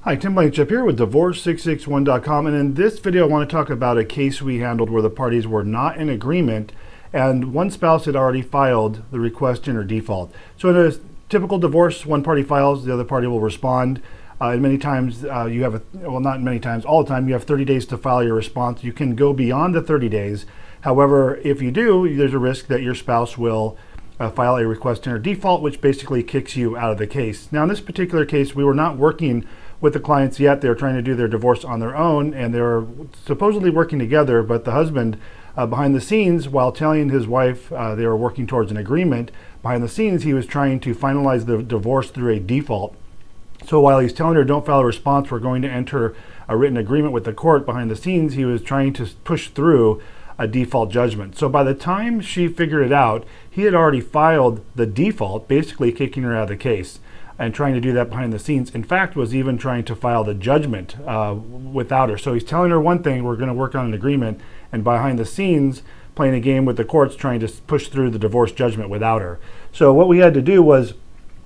Hi, Tim Blankenship here with divorce661.com, and in this video I want to talk about a case we handled where the parties were not in agreement and one spouse had already filed the request in or default. So in a typical divorce, one party files, the other party will respond. And many times you have, not many times, all the time, you have 30 days to file your response. You can go beyond the 30 days. However, if you do, there's a risk that your spouse will file a request in or default, which basically kicks you out of the case. Now in this particular case, we were not working with the clients yet. They were trying to do their divorce on their own, and they were supposedly working together, but the husband, behind the scenes, while telling his wife they were working towards an agreement, behind the scenes he was trying to finalize the divorce through a default. So while he's telling her, don't file a response, we're going to enter a written agreement with the court, behind the scenes he was trying to push through a default judgment. So by the time she figured it out, he had already filed the default, basically kicking her out of the case, and trying to do that behind the scenes. In fact, was even trying to file the judgment without her. So he's telling her one thing, we're going to work on an agreement, and behind the scenes playing a game with the courts, trying to push through the divorce judgment without her. So what we had to do was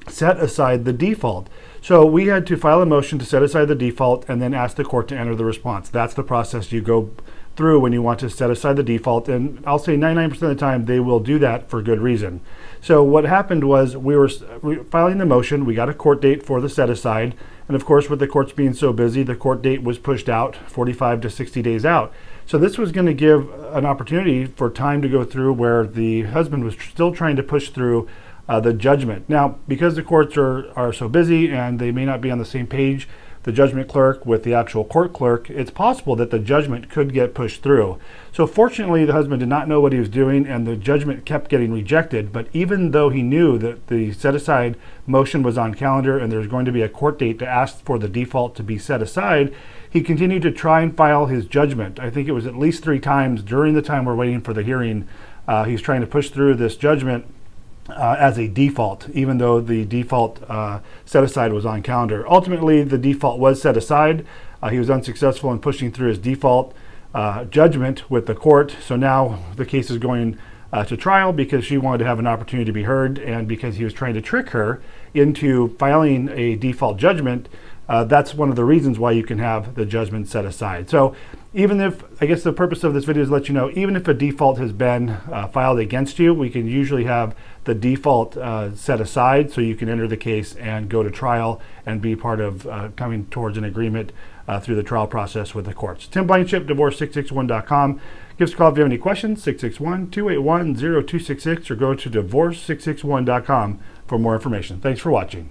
set aside the default. So we had to file a motion to set aside the default and then ask the court to enter the response. That's the process you go through when you want to set aside the default, and I'll say 99% of the time they will do that for good reason. So what happened was we were filing the motion, we got a court date for the set aside, and of course with the courts being so busy, the court date was pushed out 45 to 60 days out. So this was going to give an opportunity for time to go through where the husband was still trying to push through the judgment. Now, because the courts are so busy and they may not be on the same page, the judgment clerk with the actual court clerk, it's possible that the judgment could get pushed through. So fortunately, the husband did not know what he was doing and the judgment kept getting rejected. But even though he knew that the set aside motion was on calendar and there's going to be a court date to ask for the default to be set aside, he continued to try and file his judgment. I think it was at least 3 times during the time we're waiting for the hearing. He's trying to push through this judgment as a default, even though the default set aside was on calendar. Ultimately, the default was set aside. He was unsuccessful in pushing through his default judgment with the court. So now the case is going to trial because she wanted to have an opportunity to be heard, and because he was trying to trick her into filing a default judgment. That's one of the reasons why you can have the judgment set aside. So even if, I guess the purpose of this video is to let you know, even if a default has been filed against you, we can usually have the default set aside so you can enter the case and go to trial and be part of coming towards an agreement through the trial process with the courts. Tim Blankenship, divorce661.com. Give us a call if you have any questions, 661-281-0266, or go to divorce661.com for more information. Thanks for watching.